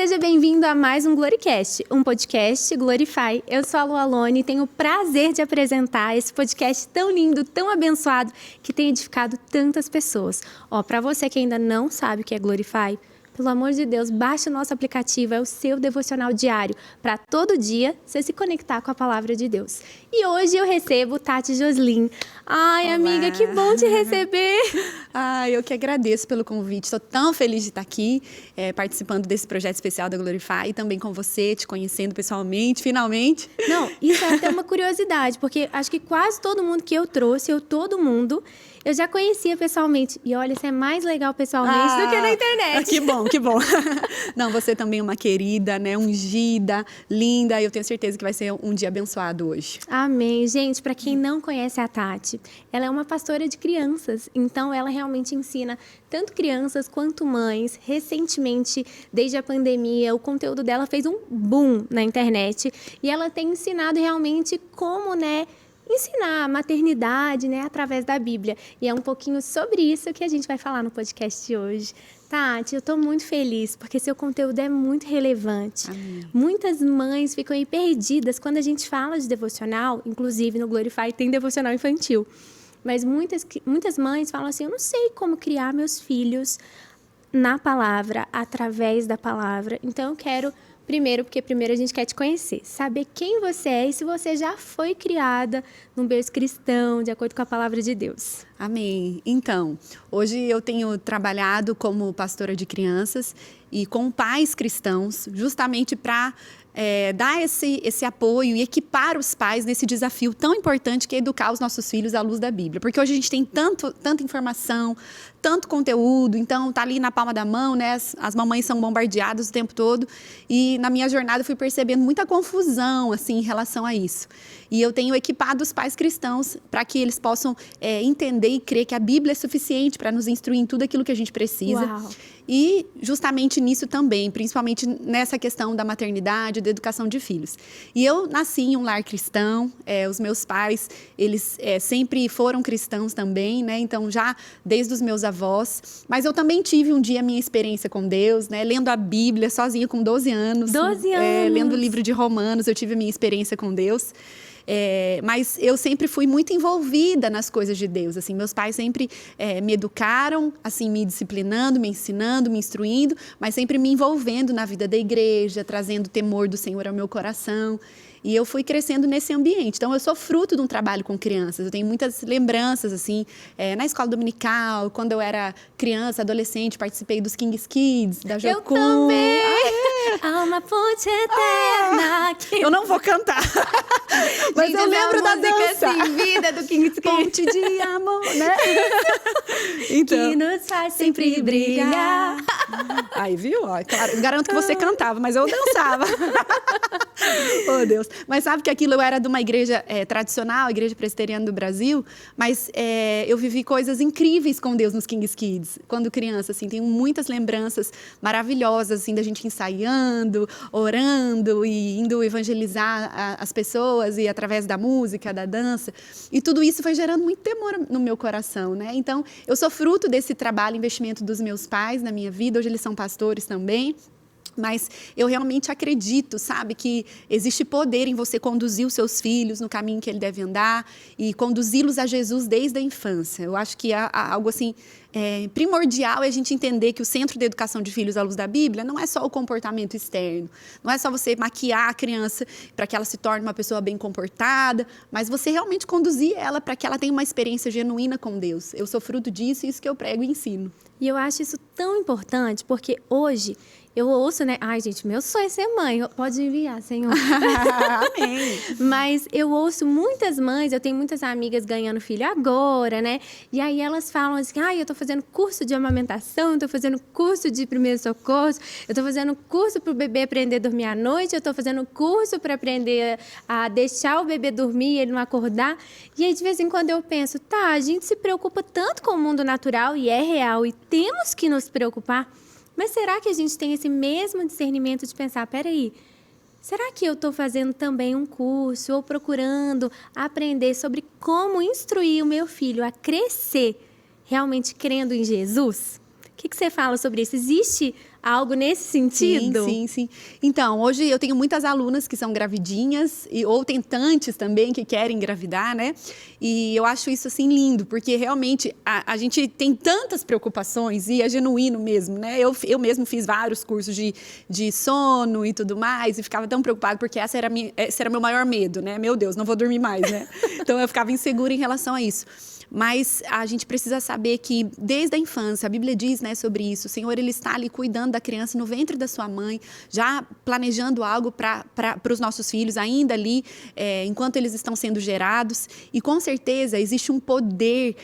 seja bem-vindo a mais um Gloricast, um podcast Glorify. Eu sou a Lu Alone e tenho o prazer de apresentar esse podcast tão lindo, tão abençoado, que tem edificado tantas pessoas. Para você que ainda não sabe o que é Glorify, pelo amor de Deus, baixe o nosso aplicativo, é o seu devocional diário, para todo dia você se conectar com a palavra de Deus. E hoje eu recebo Tati Joslin. Ai, olá, amiga, que bom te receber. Eu que agradeço pelo convite, estou tão feliz de estar aqui, participando desse projeto especial da Glorify e também com você, te conhecendo pessoalmente, finalmente. Não, isso é até uma curiosidade, porque acho que quase todo mundo que eu trouxe, eu já conhecia pessoalmente. E olha, isso é mais legal pessoalmente do que na internet. Que bom, que bom. Não, você também é uma querida, né, ungida, linda, e eu tenho certeza que vai ser um dia abençoado hoje. Amém. Gente, para quem não conhece a Tati, ela é uma pastora de crianças, então ela realmente ensina tanto crianças quanto mães. Recentemente, desde a pandemia, o conteúdo dela fez um boom na internet e ela tem ensinado realmente como, ensinar a maternidade, através da Bíblia. E é um pouquinho sobre isso que a gente vai falar no podcast de hoje. Tati, eu estou muito feliz, porque seu conteúdo é muito relevante. Amém. Muitas mães ficam aí perdidas quando a gente fala de devocional, inclusive no Glorify tem devocional infantil. Mas muitas mães falam assim, eu não sei como criar meus filhos na palavra, através da palavra. Então eu quero... Porque primeiro a gente quer te conhecer, saber quem você é e se você já foi criada num berço cristão, de acordo com a palavra de Deus. Amém. Então, hoje eu tenho trabalhado como pastora de crianças e com pais cristãos, justamente para dar esse apoio e equipar os pais nesse desafio tão importante que é educar os nossos filhos à luz da Bíblia. Porque hoje a gente tem tanta informação, tanto conteúdo, então tá ali na palma da mão, né? As mamães são bombardeadas o tempo todo e na minha jornada eu fui percebendo muita confusão assim, em relação a isso. E eu tenho equipado os pais cristãos para que eles possam entender e crer que a Bíblia é suficiente para nos instruir em tudo aquilo que a gente precisa. Uau. E justamente nisso também, principalmente nessa questão da maternidade, da educação de filhos. E eu nasci em um lar cristão, os meus pais, eles sempre foram cristãos também, né? Então já desde os meus avós. Mas eu também tive um dia a minha experiência com Deus, né? Lendo a Bíblia sozinha com 12 anos. 12 anos! Lendo o livro de Romanos, eu tive a minha experiência com Deus. Mas eu sempre fui muito envolvida nas coisas de Deus, assim, meus pais sempre me educaram, assim, me disciplinando, me ensinando, me instruindo, mas sempre me envolvendo na vida da igreja, trazendo o temor do Senhor ao meu coração. E eu fui crescendo nesse ambiente. Então, eu sou fruto de um trabalho com crianças. Eu tenho muitas lembranças, assim, na escola dominical, quando eu era criança, adolescente, participei dos Kings Kids, da Jocum. Eu também! Há uma ponte eterna. Eu não vou cantar. Mas gente, eu lembro da dança. Assim, vida do Kings Kids. Ponte de amor, né? Então, que nos faz sempre brilhar. Aí, viu? Claro, garanto que você cantava, mas eu dançava. Oh, Deus. Mas sabe que aquilo eu era de uma igreja tradicional, igreja presbiteriana do Brasil, mas eu vivi coisas incríveis com Deus nos Kings Kids. Quando criança, assim, tenho muitas lembranças maravilhosas, assim, da gente ensaiando, orando e indo evangelizar as pessoas e através da música, da dança. E tudo isso foi gerando muito temor no meu coração, né? Então, eu sou fruto desse trabalho, investimento dos meus pais na minha vida. Hoje eles são pastores também. Mas eu realmente acredito, sabe, que existe poder em você conduzir os seus filhos no caminho que ele deve andar e conduzi-los a Jesus desde a infância. Eu acho que há algo assim primordial é a gente entender que o centro da educação de filhos à luz da Bíblia não é só o comportamento externo, não é só você maquiar a criança para que ela se torne uma pessoa bem comportada, mas você realmente conduzir ela para que ela tenha uma experiência genuína com Deus. Eu sou fruto disso e isso que eu prego e ensino. E eu acho isso tão importante, porque hoje eu ouço, ai, gente, meu sonho é ser mãe. Pode enviar, Senhor. Amém. Mas eu ouço muitas mães, eu tenho muitas amigas ganhando filho agora, né? E aí elas falam assim, eu tô fazendo curso de amamentação, eu tô fazendo curso de primeiros socorros, eu tô fazendo curso pro bebê aprender a dormir à noite, eu tô fazendo curso para aprender a deixar o bebê dormir e ele não acordar. E aí, de vez em quando, eu penso, a gente se preocupa tanto com o mundo natural e é real, e temos que nos preocupar. Mas será que a gente tem esse mesmo discernimento de pensar, peraí, será que eu estou fazendo também um curso ou procurando aprender sobre como instruir o meu filho a crescer realmente crendo em Jesus? O que você fala sobre isso? Existe algo nesse sentido? Sim. Então, hoje eu tenho muitas alunas que são gravidinhas ou tentantes também que querem engravidar, né? E eu acho isso, assim, lindo, porque realmente a gente tem tantas preocupações e é genuíno mesmo, né? Eu mesmo fiz vários cursos de sono e tudo mais e ficava tão preocupada porque esse era meu maior medo, né? Meu Deus, não vou dormir mais, né? Então, eu ficava insegura em relação a isso. Mas a gente precisa saber que desde a infância, a Bíblia diz, né, sobre isso, o Senhor ele está ali cuidando da criança no ventre da sua mãe, já planejando algo para os nossos filhos, ainda ali, enquanto eles estão sendo gerados. E com certeza existe um poder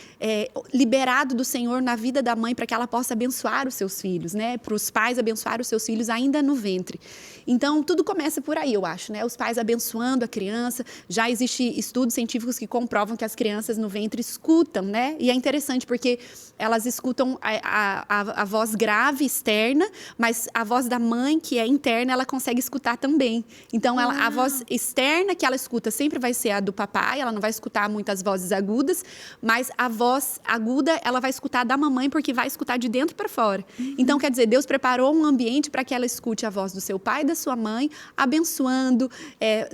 liberado do Senhor na vida da mãe para que ela possa abençoar os seus filhos, né? Para os pais abençoar os seus filhos ainda no ventre. Então, tudo começa por aí, eu acho, né? Os pais abençoando a criança. Já existem estudos científicos que comprovam que as crianças no ventre escutam, né? E é interessante porque elas escutam a voz grave externa, mas a voz da mãe, que é interna, ela consegue escutar também. Então, a voz externa que ela escuta sempre vai ser a do papai, ela não vai escutar muitas vozes agudas, mas a voz aguda, ela vai escutar da mamãe, porque vai escutar de dentro para fora. Então, quer dizer, Deus preparou um ambiente para que ela escute a voz do seu pai e da sua mãe, abençoando,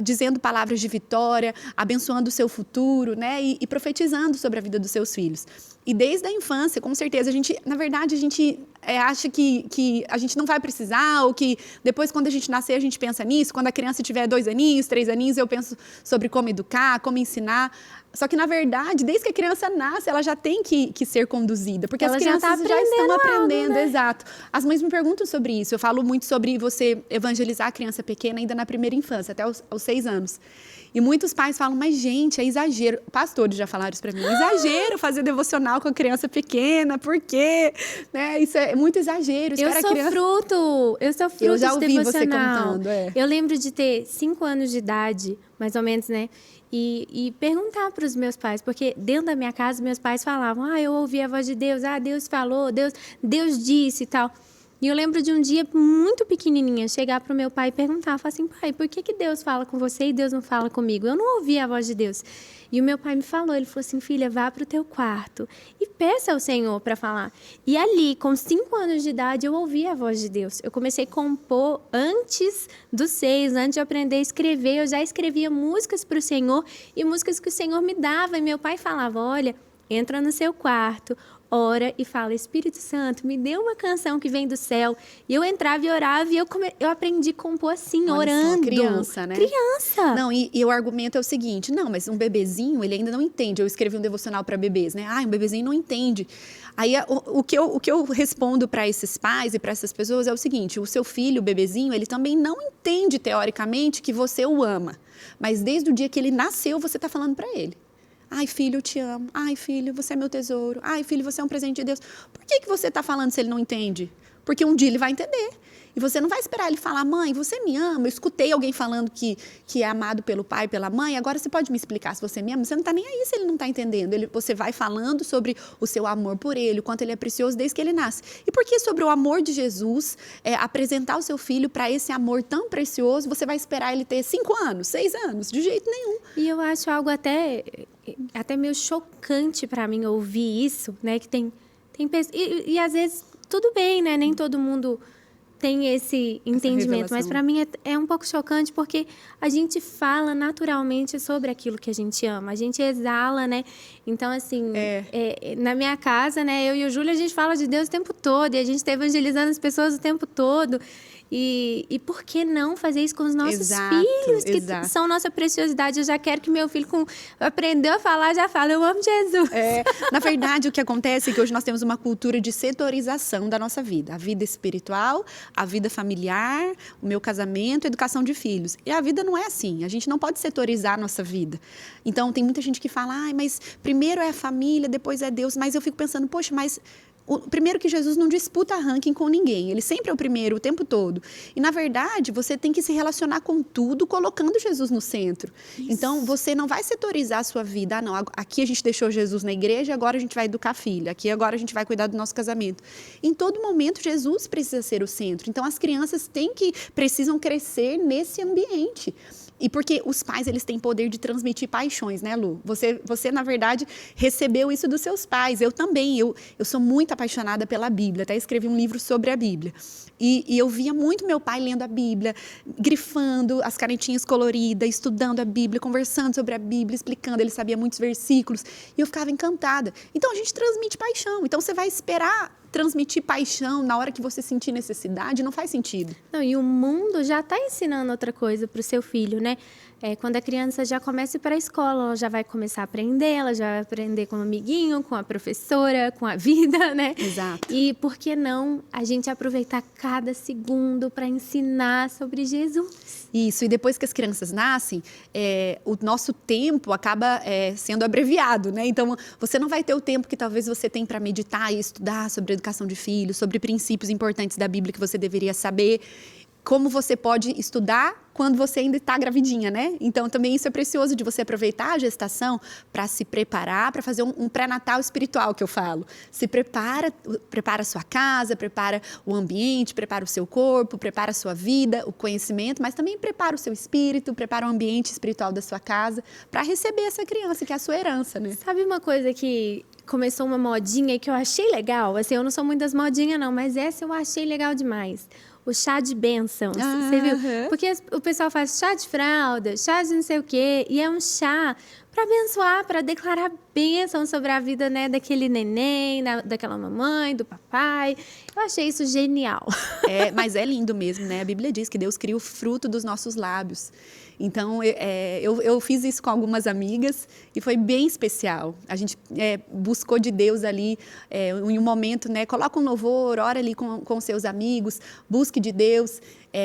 dizendo palavras de vitória, abençoando o seu futuro, né? E profetizando sobre a vida dos seus filhos. E desde a infância, com certeza, na verdade, a gente acha que a gente não vai precisar, ou que depois, quando a gente nascer, a gente pensa nisso. Quando a criança tiver 2 aninhos, 3 aninhos, eu penso sobre como educar, como ensinar. Só que, na verdade, desde que a criança nasce, ela já tem que ser conduzida, porque ela as crianças já estão aprendendo. Algo, né? Exato. As mães me perguntam sobre isso. Eu falo muito sobre você evangelizar a criança pequena ainda na primeira infância, até aos 6 anos. E muitos pais falam, mas gente, é exagero. Pastores já falaram isso para mim. É exagero fazer devocional com a criança pequena, por quê? Né? Isso é muito exagero. Eu sou fruto eu já de ouvi devocional. Você contando. Eu lembro de ter 5 anos de idade, mais ou menos, né? E perguntar para os meus pais, porque dentro da minha casa, meus pais falavam, eu ouvi a voz de Deus, Deus falou, Deus disse e tal. E eu lembro de um dia, muito pequenininha, chegar para o meu pai e perguntar, falar assim, pai, por que Deus fala com você e Deus não fala comigo? Eu não ouvi a voz de Deus. E o meu pai me falou, ele falou assim, filha, vá para o teu quarto e peça ao Senhor para falar. E ali, com 5 anos de idade, eu ouvi a voz de Deus. Eu comecei a compor antes dos 6, antes de aprender a escrever, eu já escrevia músicas para o Senhor e músicas que o Senhor me dava. E meu pai falava, olha, entra no seu quarto, ora e fala, Espírito Santo, me dê uma canção que vem do céu. E eu entrava e orava e eu aprendi a compor assim, orando. Criança, né? Criança. Não, e o argumento é o seguinte, não, mas um bebezinho, ele ainda não entende. Eu escrevi um devocional para bebês, né? Um bebezinho não entende. Aí o que eu respondo para esses pais e para essas pessoas é o seguinte, o seu filho, o bebezinho, ele também não entende teoricamente que você o ama. Mas desde o dia que ele nasceu, você está falando para ele. Ai, filho, eu te amo. Ai, filho, você é meu tesouro. Ai, filho, você é um presente de Deus. Por que você está falando se ele não entende? Porque um dia ele vai entender. E você não vai esperar ele falar, mãe, você me ama? Eu escutei alguém falando que é amado pelo pai e pela mãe, agora você pode me explicar se você me ama? Você não está nem aí se ele não está entendendo. Você vai falando sobre o seu amor por ele, o quanto ele é precioso desde que ele nasce. E por que sobre o amor de Jesus, apresentar o seu filho para esse amor tão precioso, você vai esperar ele ter 5 anos, 6 anos? De jeito nenhum. E eu acho algo até meio chocante para mim ouvir isso, né? Que tem pessoas... E às vezes, tudo bem, né? Nem todo mundo tem esse entendimento, mas para mim é um pouco chocante porque a gente fala naturalmente sobre aquilo que a gente ama, a gente exala, né? Então, assim, na minha casa, né, eu e o Júlio, a gente fala de Deus o tempo todo e a gente está evangelizando as pessoas o tempo todo. E por que não fazer isso com os nossos filhos, que são nossa preciosidade? Eu já quero que meu filho aprendeu a falar, já fala, eu amo Jesus. Na verdade, o que acontece é que hoje nós temos uma cultura de setorização da nossa vida. A vida espiritual, a vida familiar, o meu casamento, a educação de filhos. E a vida não é assim. A gente não pode setorizar a nossa vida. Então, tem muita gente que fala, mas primeiro é a família, depois é Deus. Mas eu fico pensando, poxa, mas... Primeiro que Jesus não disputa ranking com ninguém, ele sempre é o primeiro o tempo todo. E, na verdade, você tem que se relacionar com tudo colocando Jesus no centro. Isso. Então, você não vai setorizar a sua vida. Não, aqui a gente deixou Jesus na igreja, agora a gente vai educar a filha. Aqui agora a gente vai cuidar do nosso casamento. Em todo momento, Jesus precisa ser o centro. Então, as crianças precisam crescer nesse ambiente. E porque os pais, eles têm poder de transmitir paixões, né, Lu? Você, na verdade, recebeu isso dos seus pais. Eu também. Eu sou muito apaixonada pela Bíblia, até escrevi um livro sobre a Bíblia. E eu via muito meu pai lendo a Bíblia, grifando as canetinhas coloridas, estudando a Bíblia, conversando sobre a Bíblia, explicando, ele sabia muitos versículos, e eu ficava encantada. Então, a gente transmite paixão. Então, você vai esperar transmitir paixão na hora que você sentir necessidade, não faz sentido. Não, e o mundo já está ensinando outra coisa para o seu filho, né? Quando a criança já começa a ir para a escola, ela já vai começar a aprender, ela já vai aprender com o amiguinho, com a professora, com a vida, né? Exato. E por que não a gente aproveitar cada segundo para ensinar sobre Jesus? Isso, e depois que as crianças nascem, o nosso tempo acaba sendo abreviado, né? Então, você não vai ter o tempo que talvez você tem para meditar e estudar sobre educação de filhos, sobre princípios importantes da Bíblia que você deveria saber, como você pode estudar quando você ainda está gravidinha, né? Então, também isso é precioso de você aproveitar a gestação para se preparar, para fazer um pré-natal espiritual, que eu falo. Se prepara a sua casa, prepara o ambiente, prepara o seu corpo, prepara a sua vida, o conhecimento, mas também prepara o seu espírito, prepara o ambiente espiritual da sua casa para receber essa criança, que é a sua herança, né? Sabe uma coisa que começou uma modinha que eu achei legal? Assim, eu não sou muito das modinhas, não, mas essa eu achei legal demais. O chá de bênçãos, você viu? Porque o pessoal faz chá de fralda, chá de não sei o quê, e é um chá para abençoar, para declarar bênção sobre a vida, né, daquele neném, daquela mamãe, do papai. Eu achei isso genial. Mas é lindo mesmo, né? A Bíblia diz que Deus cria o fruto dos nossos lábios. Então, eu fiz isso com algumas amigas e foi bem especial. A gente buscou de Deus ali em um momento, né? Coloca um louvor, ora ali com seus amigos, busque de Deus.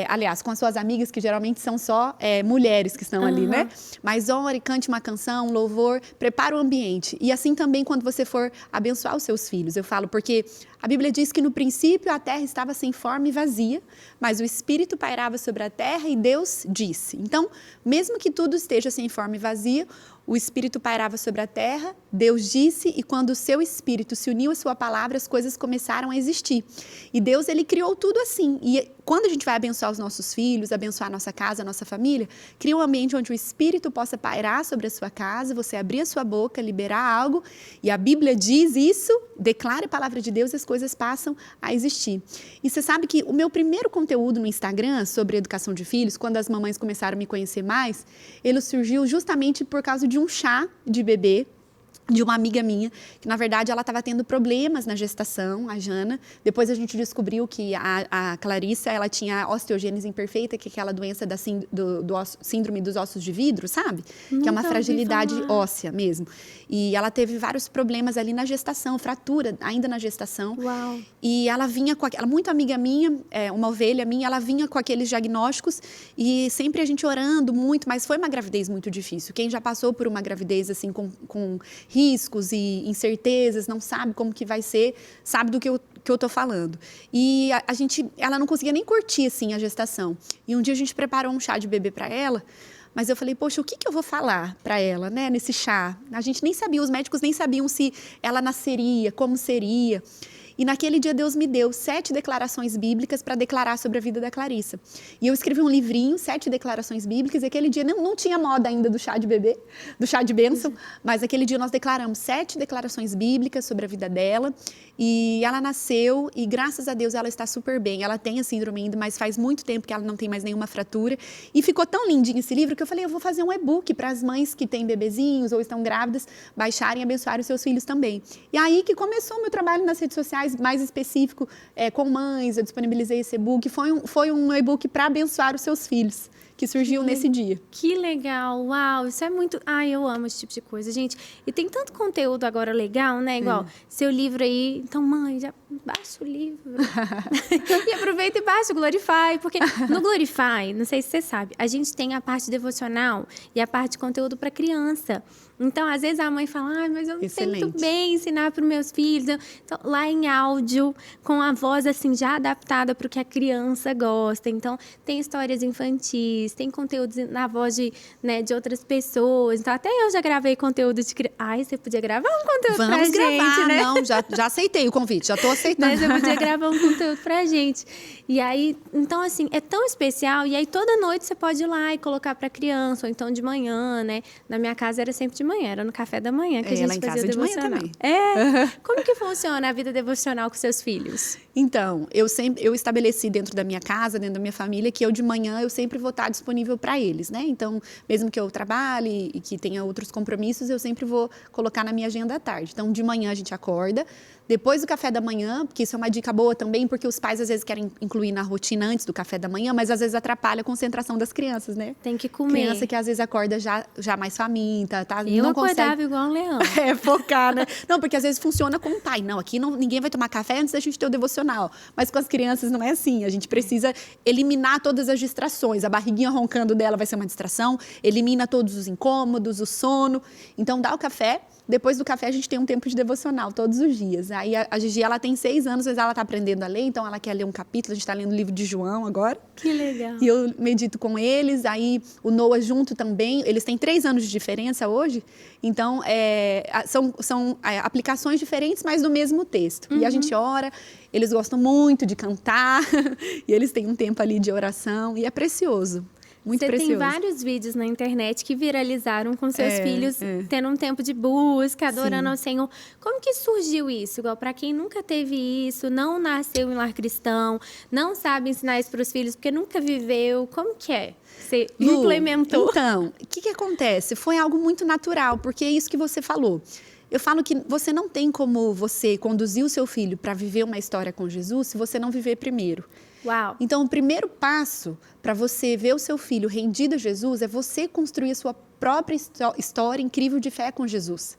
Aliás, com as suas amigas, que geralmente são só mulheres que estão ali, né? Mas ore, cante uma canção, um louvor, prepara o ambiente. E assim também quando você for abençoar os seus filhos. Eu falo porque a Bíblia diz que no princípio a terra estava sem forma e vazia, mas o Espírito pairava sobre a terra e Deus disse. Então, mesmo que tudo esteja sem forma e vazia, o Espírito pairava sobre a terra, Deus disse, e quando o seu Espírito se uniu à sua palavra, as coisas começaram a existir. E Deus, ele criou tudo assim. E quando a gente vai abençoar os nossos filhos, abençoar a nossa casa, a nossa família, cria um ambiente onde o Espírito possa pairar sobre a sua casa, você abrir a sua boca, liberar algo, e a Bíblia diz isso, declara a palavra de Deus e as coisas passam a existir. E você sabe que o meu primeiro conteúdo no Instagram sobre educação de filhos, quando as mamães começaram a me conhecer mais, ele surgiu justamente por causa de um chá de bebê de uma amiga minha, que na verdade ela estava tendo problemas na gestação, a Jana. Depois a gente descobriu que a Clarissa, ela tinha osteogênese imperfeita, que é aquela doença da síndrome dos ossos de vidro, sabe? Que é uma fragilidade óssea mesmo. E ela teve vários problemas ali na gestação, fratura ainda na gestação. Uau. E ela vinha com ela muito amiga minha, uma ovelha minha, ela vinha com aqueles diagnósticos e sempre a gente orando muito, mas foi uma gravidez muito difícil. Quem já passou por uma gravidez assim com riscos e incertezas, não sabe como que vai ser, sabe do que eu tô falando. E ela não conseguia nem curtir assim a gestação. E um dia a gente preparou um chá de bebê para ela. Mas eu falei, poxa, o que eu vou falar para ela, né, nesse chá? A gente nem sabia, os médicos nem sabiam se ela nasceria, como seria. E naquele dia Deus me deu 7 declarações bíblicas para declarar sobre a vida da Clarissa. E eu escrevi um livrinho, 7 declarações bíblicas, e aquele dia não tinha moda ainda do chá de bebê, do chá de bênção, mas aquele dia nós declaramos 7 declarações bíblicas sobre a vida dela. E ela nasceu e, graças a Deus, ela está super bem. Ela tem a síndrome ainda, mas faz muito tempo que ela não tem mais nenhuma fratura. E ficou tão lindinho esse livro que eu falei, eu vou fazer um e-book para as mães que têm bebezinhos ou estão grávidas baixarem e abençoarem os seus filhos também. E aí que começou o meu trabalho nas redes sociais, mais específico, com mães. Eu disponibilizei esse e-book. Foi um e-book para abençoar os seus filhos, que surgiu nesse dia. Que legal, uau, isso é muito... Ai, eu amo esse tipo de coisa, gente. E tem tanto conteúdo agora legal, né? Igual seu livro aí. Então, mãe, já baixa o livro. E aproveita e baixa o Glorify. Porque no Glorify, não sei se você sabe, a gente tem a parte devocional e a parte de conteúdo para criança. Então, às vezes a mãe fala, mas eu não sei muito bem ensinar para os meus filhos. Então, lá em áudio, com a voz assim já adaptada para o que a criança gosta. Então, tem histórias infantis, tem conteúdos na voz de outras pessoas. Então, até eu já gravei conteúdo de criança. Ai, você podia gravar um conteúdo pra gente, gravar, né? Não, já aceitei o convite. Já tô aceitando. Né? Você podia gravar um conteúdo pra gente. E aí, então assim, é tão especial. E aí toda noite você pode ir lá e colocar pra criança, ou então de manhã, né? Na minha casa era sempre de manhã, era no café da manhã que a gente lá em fazia casa o de manhã devocional. também. Como que funciona a vida devocional com seus filhos? Então, eu estabeleci dentro da minha casa, dentro da minha família, que eu de manhã eu sempre vou estar disponível para eles, né? Então, mesmo que eu trabalhe e que tenha outros compromissos, eu sempre vou colocar na minha agenda à tarde. Então, de manhã a gente acorda, depois do café da manhã, porque isso é uma dica boa também, porque os pais às vezes querem incluir na rotina antes do café da manhã, mas às vezes atrapalha a concentração das crianças, né? Tem que comer. Criança que às vezes acorda já mais faminta, tá? Eu não acordava consegue... igual um leão. focar, né? Não, porque às vezes funciona com o pai. Não, aqui ninguém vai tomar café antes da gente ter o devocional. Mas com as crianças não é assim. A gente precisa eliminar todas as distrações. A barriguinha roncando dela vai ser uma distração. Elimina todos os incômodos, o sono. Então, dá o café. Depois do café, a gente tem um tempo de devocional todos os dias. Aí a Gigi, ela tem 6 anos, mas ela está aprendendo a ler. Então, ela quer ler um capítulo. A gente está lendo o livro de João agora. Que legal. E eu medito com eles. Aí, o Noah junto também. Eles têm 3 anos de diferença hoje. Então, são aplicações diferentes, mas do mesmo texto. E a gente ora, eles gostam muito de cantar, e eles têm um tempo ali de oração, e é precioso, muito precioso. Você tem vários vídeos na internet que viralizaram com seus filhos, tendo um tempo de busca, adorando ao Senhor. Como que surgiu isso? Igual, para quem nunca teve isso, não nasceu em lar cristão, não sabe ensinar isso para os filhos, porque nunca viveu, como que é? Você implementou? Então, o que acontece? Foi algo muito natural, porque é isso que você falou. Eu falo que você não tem como você conduzir o seu filho para viver uma história com Jesus se você não viver primeiro. Uau! Então, o primeiro passo para você ver o seu filho rendido a Jesus é você construir a sua própria história incrível de fé com Jesus.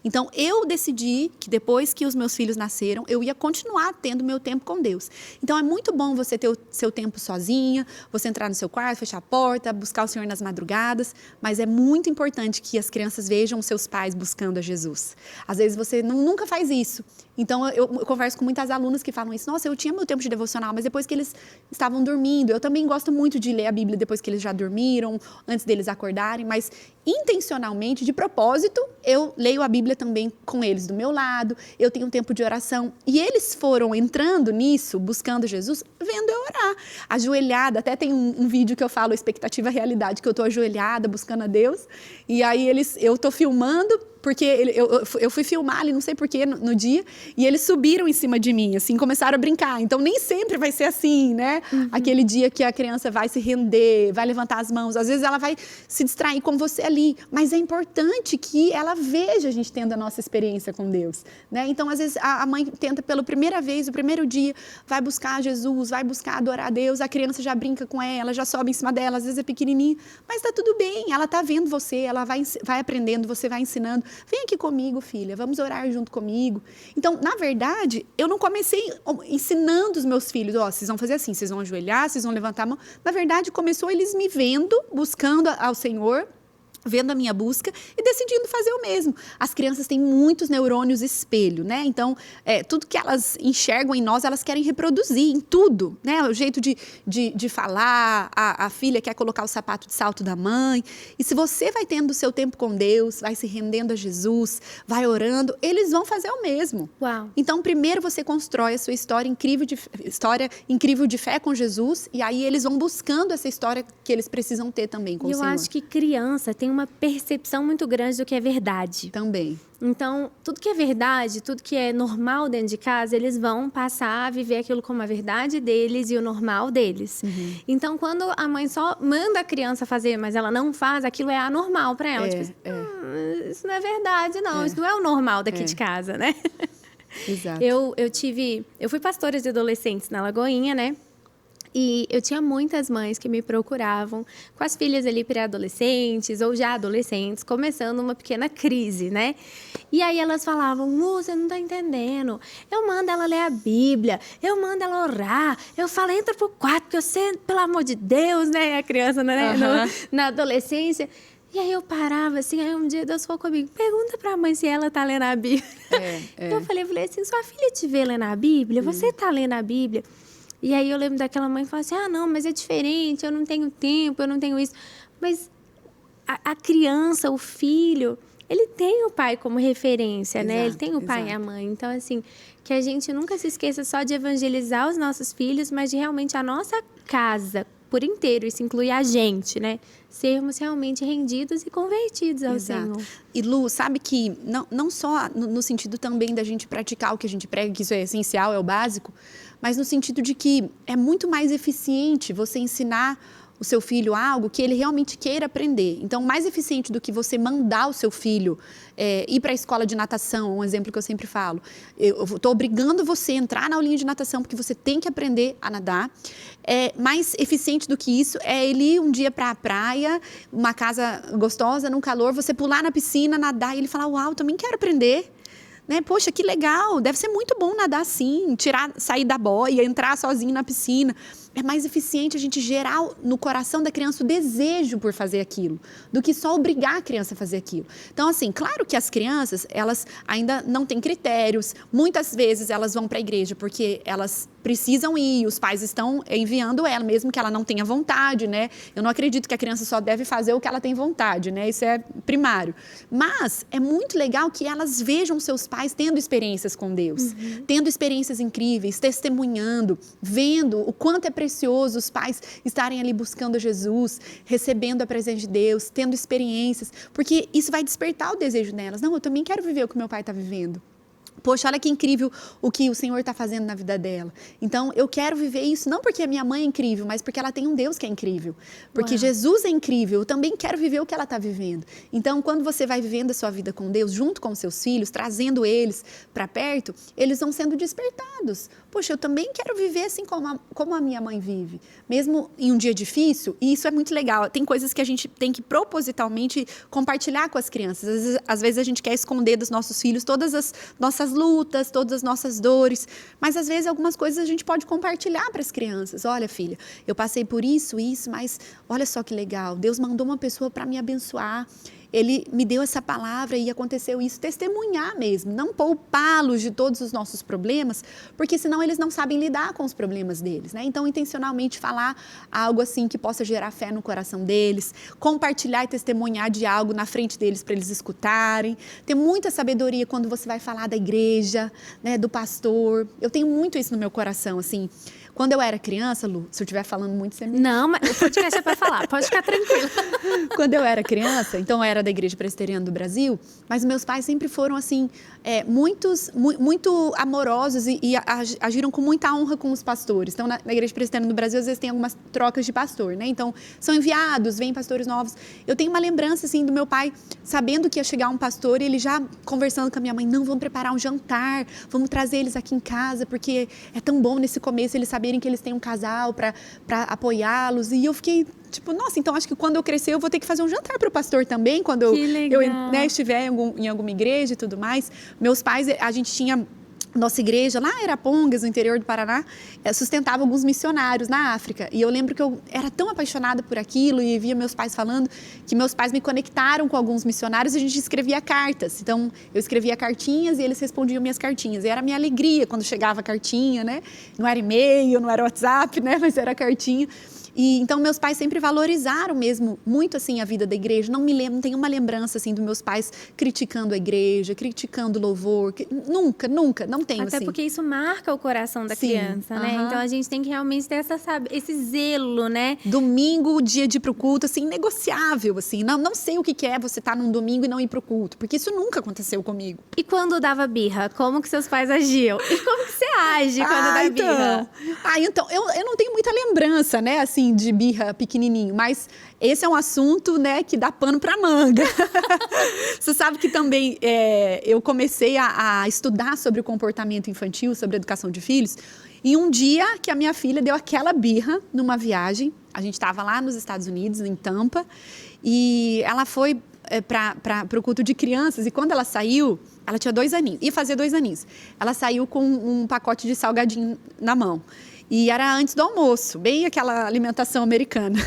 Então, eu decidi que depois que os meus filhos nasceram, eu ia continuar tendo meu tempo com Deus. Então, é muito bom você ter o seu tempo sozinha, você entrar no seu quarto, fechar a porta, buscar o Senhor nas madrugadas, mas é muito importante que as crianças vejam os seus pais buscando a Jesus. Às vezes, você nunca faz isso. Então, eu converso com muitas alunas que falam isso. Nossa, eu tinha meu tempo de devocional, mas depois que eles estavam dormindo. Eu também gosto muito de ler a Bíblia depois que eles já dormiram, antes deles acordarem, mas intencionalmente, de propósito, eu leio a Bíblia também com eles do meu lado, eu tenho um tempo de oração. E eles foram entrando nisso, buscando Jesus, vendo eu orar. Ajoelhada, até tem um vídeo que eu falo, expectativa realidade, que eu tô ajoelhada, buscando a Deus. E aí eu tô filmando, porque eu fui filmar ali, não sei porquê, no dia, e eles subiram em cima de mim, assim, começaram a brincar. Então, nem sempre vai ser assim, né? Aquele dia que a criança vai se render, vai levantar as mãos. Às vezes, ela vai se distrair com você ali. Mas é importante que ela veja a gente tendo a nossa experiência com Deus, né? Então, às vezes, a mãe tenta pela primeira vez, o primeiro dia, vai buscar Jesus, vai buscar adorar a Deus, a criança já brinca com ela, já sobe em cima dela, às vezes é pequenininha, mas tá tudo bem, ela tá vendo você, ela vai aprendendo, você vai ensinando. Vem aqui comigo, filha, vamos orar junto comigo. Então, na verdade, eu não comecei ensinando os meus filhos, vocês vão fazer assim, vocês vão ajoelhar, vocês vão levantar a mão. Na verdade, começou eles me vendo, buscando ao Senhor, vendo a minha busca e decidindo fazer o mesmo. As crianças têm muitos neurônios espelho, né? Então, tudo que elas enxergam em nós, elas querem reproduzir em tudo, né? O jeito de falar, a filha quer colocar o sapato de salto da mãe. E se você vai tendo o seu tempo com Deus, vai se rendendo a Jesus, vai orando, eles vão fazer o mesmo. Uau. Então, primeiro você constrói a sua história incrível de fé com Jesus, e aí eles vão buscando essa história que eles precisam ter também com o Senhor. Eu acho que criança tem uma percepção muito grande do que é verdade. Também. Então, tudo que é verdade, tudo que é normal dentro de casa, eles vão passar a viver aquilo como a verdade deles e o normal deles. Então, quando a mãe só manda a criança fazer, mas ela não faz, aquilo é anormal para ela. Tipo, isso não é verdade, não. Isso não é o normal daqui de casa, né? Exato. Eu fui pastora de adolescentes na Lagoinha, né? E eu tinha muitas mães que me procuravam com as filhas ali pré-adolescentes ou já adolescentes, começando uma pequena crise, né? E aí elas falavam, você não tá entendendo. Eu mando ela ler a Bíblia, eu mando ela orar, eu falo, entra pro quarto, porque você, pelo amor de Deus, né? A criança, né? Na adolescência. E aí eu parava assim, aí um dia Deus falou comigo, pergunta pra mãe se ela tá lendo a Bíblia. Então eu falei assim, sua filha te vê lendo a Bíblia? Você tá lendo a Bíblia? E aí eu lembro daquela mãe que falou assim, não, mas é diferente, eu não tenho tempo, eu não tenho isso. Mas a criança, o filho, ele tem o pai como referência, né? Ele Exato, tem o pai e a exato. mãe. Então, assim, que a gente nunca se esqueça só de evangelizar os nossos filhos, mas de realmente a nossa casa por inteiro, isso inclui a gente, né? Sermos realmente rendidos e convertidos ao Senhor. E Lu, sabe que não só no sentido também da gente praticar o que a gente prega, que isso é essencial, é o básico, mas no sentido de que é muito mais eficiente você ensinar o seu filho algo que ele realmente queira aprender. Então, mais eficiente do que você mandar o seu filho ir para a escola de natação, um exemplo que eu sempre falo. Eu estou obrigando você a entrar na aulinha de natação porque você tem que aprender a nadar. Mais eficiente do que isso é ele ir um dia para a praia, uma casa gostosa, num calor, você pular na piscina, nadar e ele falar, uau, também quero aprender. Né? Poxa, que legal, deve ser muito bom nadar assim, sair da boia, entrar sozinho na piscina. É mais eficiente a gente gerar no coração da criança o desejo por fazer aquilo, do que só obrigar a criança a fazer aquilo. Então, assim, claro que as crianças, elas ainda não têm critérios. Muitas vezes elas vão para a igreja porque elas precisam ir, os pais estão enviando ela, mesmo que ela não tenha vontade, né? Eu não acredito que a criança só deve fazer o que ela tem vontade, né? Isso é primário. Mas é muito legal que elas vejam seus pais tendo experiências com Deus, tendo experiências incríveis, testemunhando, vendo o quanto é precioso os pais estarem ali buscando Jesus, recebendo a presença de Deus, tendo experiências, porque isso vai despertar o desejo delas. Não, eu também quero viver o que meu pai está vivendo. Poxa, olha que incrível o que o Senhor está fazendo na vida dela. Então, eu quero viver isso não porque a minha mãe é incrível, mas porque ela tem um Deus que é incrível. Porque Uau. Jesus é incrível, eu também quero viver o que ela está vivendo. Então, quando você vai vivendo a sua vida com Deus, junto com os seus filhos, trazendo eles para perto, eles vão sendo despertados. Poxa, eu também quero viver assim como a minha mãe vive. Mesmo em um dia difícil, e isso é muito legal. Tem coisas que a gente tem que propositalmente compartilhar com as crianças. Às vezes a gente quer esconder dos nossos filhos todas as nossas lutas, todas as nossas dores, mas às vezes algumas coisas a gente pode compartilhar para as crianças. Olha, filha, eu passei por isso, mas olha só que legal, Deus mandou uma pessoa para me abençoar, Ele me deu essa palavra e aconteceu isso. Testemunhar mesmo, não poupá-los de todos os nossos problemas, porque senão eles não sabem lidar com os problemas deles, né? Então, intencionalmente falar algo assim que possa gerar fé no coração deles, compartilhar e testemunhar de algo na frente deles para eles escutarem. Ter muita sabedoria quando você vai falar da igreja, né, do pastor. Eu tenho muito isso no meu coração, assim. Quando eu era criança, Lu, se eu estiver falando muito, você me... Não, mas o podcast é para falar, pode ficar tranquila. Quando eu era criança, então eu era da Igreja Presbiteriana do Brasil, mas meus pais sempre foram, assim, muito amorosos e agiram com muita honra com os pastores. Então, na Igreja Presbiteriana do Brasil, às vezes tem algumas trocas de pastor, né? Então, são enviados, vêm pastores novos. Eu tenho uma lembrança, assim, do meu pai, sabendo que ia chegar um pastor, e ele já conversando com a minha mãe, não, vamos preparar um jantar, vamos trazer eles aqui em casa, porque é tão bom nesse começo eles saberem que eles têm um casal para apoiá-los. E eu fiquei tipo, nossa, então acho que quando eu crescer eu vou ter que fazer um jantar para o pastor também, quando eu né, estiver em alguma igreja e tudo mais. Meus pais, a gente tinha... Nossa igreja, lá em Arapongas, no interior do Paraná, sustentava alguns missionários na África. E eu lembro que eu era tão apaixonada por aquilo e via meus pais falando que meus pais me conectaram com alguns missionários e a gente escrevia cartas. Então, eu escrevia cartinhas e eles respondiam minhas cartinhas. E era a minha alegria quando chegava a cartinha, né? Não era e-mail, não era WhatsApp, né? Mas era cartinha. E, então, meus pais sempre valorizaram mesmo muito, assim, a vida da igreja. Não tenho uma lembrança, assim, dos meus pais criticando a igreja, criticando o louvor. Nunca, não tenho, Até assim. porque isso marca o coração da Sim, criança, né? Então, a gente tem que realmente ter esse zelo, né? Domingo, dia de ir pro culto, assim, negociável, assim. Não sei o que é você estar num domingo e não ir pro culto, porque isso nunca aconteceu comigo. E quando dava birra, como que seus pais agiam? E como que você age quando dá birra? Então, eu não tenho muita lembrança, né, assim, de birra pequenininho, mas esse é um assunto, né, que dá pano pra manga. Você sabe que também eu comecei a estudar sobre o comportamento infantil, sobre a educação de filhos, e um dia que a minha filha deu aquela birra numa viagem, a gente estava lá nos Estados Unidos, em Tampa, e ela foi para o culto de crianças, e quando ela saiu, ela tinha 2 aninhos, ia fazer 2 aninhos, ela saiu com um pacote de salgadinho na mão. E era antes do almoço, bem aquela alimentação americana.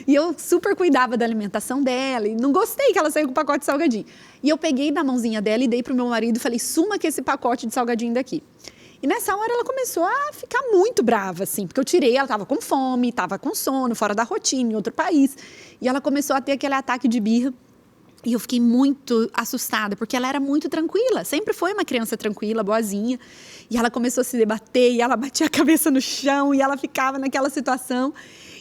E eu super cuidava da alimentação dela e não gostei que ela saiu com o pacote de salgadinho. E eu peguei na mãozinha dela e dei pro meu marido e falei, suma que esse pacote de salgadinho daqui. E nessa hora ela começou a ficar muito brava, assim, porque eu tirei, ela estava com fome, estava com sono, fora da rotina, em outro país. E ela começou a ter aquele ataque de birra. E eu fiquei muito assustada, porque ela era muito tranquila. Sempre foi uma criança tranquila, boazinha. E ela começou a se debater, e ela batia a cabeça no chão, e ela ficava naquela situação.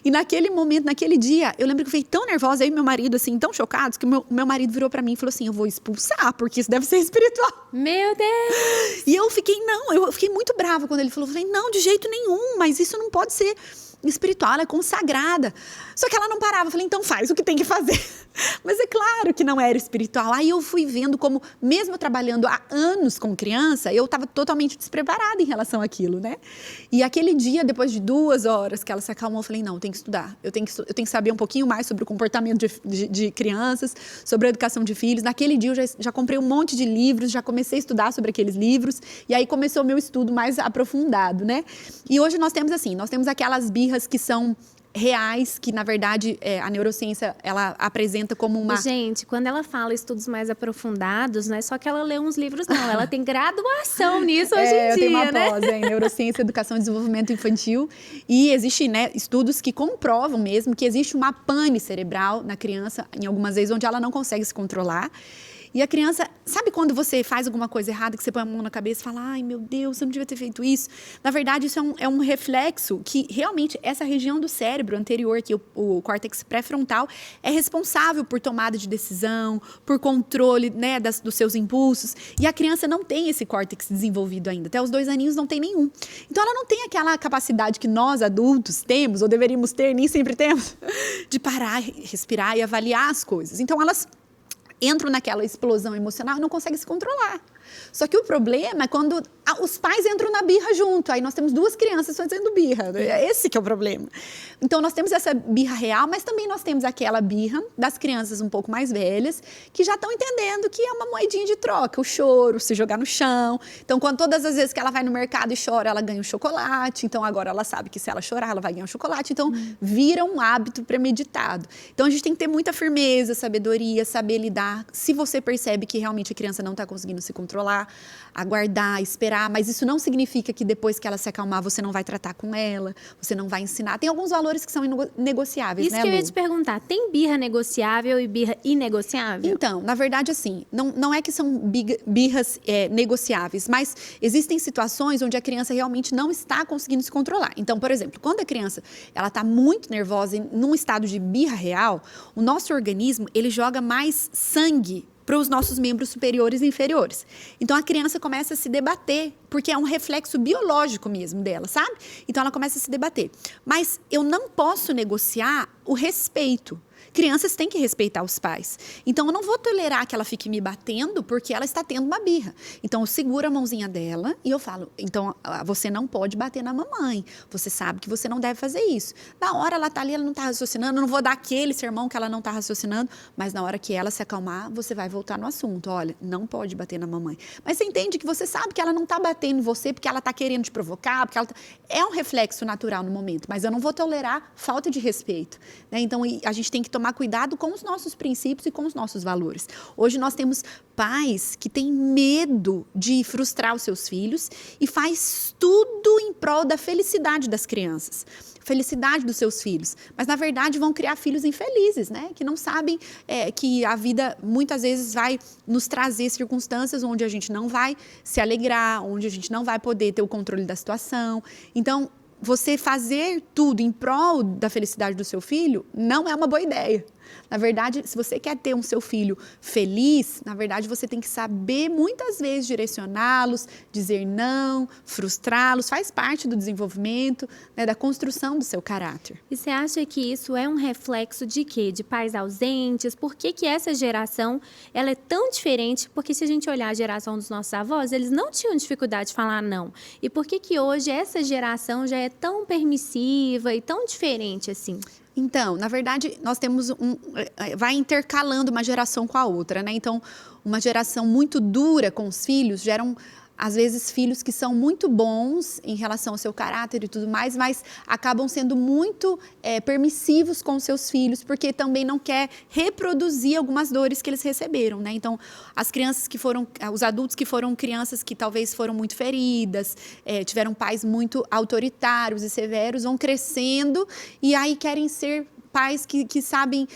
E naquele momento, naquele dia, eu lembro que eu fiquei tão nervosa, eu e meu marido, assim, tão chocados, que o meu marido virou pra mim e falou assim, eu vou expulsar, porque isso deve ser espiritual. Meu Deus! E eu fiquei muito brava quando ele falou. Eu falei, não, de jeito nenhum, mas isso não pode ser espiritual, ela é consagrada. Só que ela não parava. Eu falei, então faz o que tem que fazer. Mas é claro que não era espiritual. Aí eu fui vendo como, mesmo trabalhando há anos com criança, eu estava totalmente despreparada em relação àquilo, né? E aquele dia, depois de 2 horas que ela se acalmou, eu falei, não, eu tenho que estudar. Eu tenho que saber um pouquinho mais sobre o comportamento de crianças, sobre a educação de filhos. Naquele dia eu já comprei um monte de livros, já comecei a estudar sobre aqueles livros. E aí começou o meu estudo mais aprofundado, né? E hoje nós temos aquelas birras que são reais, que na verdade a neurociência ela apresenta como uma... Gente, quando ela fala estudos mais aprofundados, não é só que ela lê uns livros, não. Ela tem graduação nisso hoje em dia, eu tenho uma né? pós em neurociência, educação e desenvolvimento infantil. E existe, né, estudos que comprovam mesmo que existe uma pane cerebral na criança, em algumas vezes, onde ela não consegue se controlar. E a criança, sabe quando você faz alguma coisa errada, que você põe a mão na cabeça e fala, ai meu Deus, eu não devia ter feito isso. Na verdade, isso é um reflexo que realmente essa região do cérebro anterior, que o córtex pré-frontal, é responsável por tomada de decisão, por controle, né, dos seus impulsos. E a criança não tem esse córtex desenvolvido ainda. Até os 2 aninhos não tem nenhum. Então ela não tem aquela capacidade que nós adultos temos, ou deveríamos ter, nem sempre temos, de parar, respirar e avaliar as coisas. Então elas entram naquela explosão emocional e não conseguem se controlar. Só que o problema é quando os pais entram na birra junto. Aí nós temos 2 crianças fazendo birra. Esse que é o problema. Então nós temos essa birra real, mas também nós temos aquela birra das crianças um pouco mais velhas, que já estão entendendo que é uma moedinha de troca. O choro, se jogar no chão. Então todas as vezes que ela vai no mercado e chora, ela ganha um chocolate. Então agora ela sabe que se ela chorar, ela vai ganhar um chocolate. Então vira um hábito premeditado. Então a gente tem que ter muita firmeza, sabedoria, saber lidar. Se você percebe que realmente a criança não está conseguindo se controlar, aguardar, esperar, mas isso não significa que depois que ela se acalmar, você não vai tratar com ela, você não vai ensinar. Tem alguns valores que são negociáveis, isso, né, que eu Lu? ia te perguntar, tem birra negociável e birra inegociável? Então, na verdade, assim, não é que são birras negociáveis, mas existem situações onde a criança realmente não está conseguindo se controlar. Então, por exemplo, quando a criança ela está muito nervosa, num estado de birra real, o nosso organismo ele joga mais sangue para os nossos membros superiores e inferiores. Então, a criança começa a se debater, porque é um reflexo biológico mesmo dela, sabe? Então, ela começa a se debater. Mas eu não posso negociar o respeito. Crianças têm que respeitar os pais. Então, eu não vou tolerar que ela fique me batendo porque ela está tendo uma birra. Então, eu seguro a mãozinha dela e eu falo, então, você não pode bater na mamãe. Você sabe que você não deve fazer isso. Na hora ela está ali, ela não está raciocinando, eu não vou dar aquele sermão que ela não está raciocinando, mas na hora que ela se acalmar, você vai voltar no assunto. Olha, não pode bater na mamãe. Mas você entende que você sabe que ela não está batendo em você porque ela está querendo te provocar, porque ela é um reflexo natural no momento, mas eu não vou tolerar falta de respeito, né? Então, a gente tem que tomar cuidado com os nossos princípios e com os nossos valores. Hoje nós temos pais que têm medo de frustrar os seus filhos e faz tudo em prol da felicidade das crianças, felicidade dos seus filhos. Mas, na verdade, vão criar filhos infelizes, né? Que não sabem que a vida, muitas vezes, vai nos trazer circunstâncias onde a gente não vai se alegrar, onde a gente não vai poder ter o controle da situação. Então, você fazer tudo em prol da felicidade do seu filho não é uma boa ideia. Na verdade, se você quer ter seu filho feliz, na verdade, você tem que saber muitas vezes direcioná-los, dizer não, frustrá-los, faz parte do desenvolvimento, né, da construção do seu caráter. E você acha que isso é um reflexo de quê? De pais ausentes? Por que essa geração ela é tão diferente? Porque se a gente olhar a geração dos nossos avós, eles não tinham dificuldade de falar não. E por que hoje essa geração já é tão permissiva e tão diferente assim? Então, na verdade, nós temos vai intercalando uma geração com a outra, né? Então, uma geração muito dura com os filhos geram, às vezes, filhos que são muito bons em relação ao seu caráter e tudo mais, mas acabam sendo muito permissivos com os seus filhos, porque também não quer reproduzir algumas dores que eles receberam, né? Então, os adultos que foram crianças que talvez foram muito feridas, tiveram pais muito autoritários e severos, vão crescendo e aí querem ser pais que sabem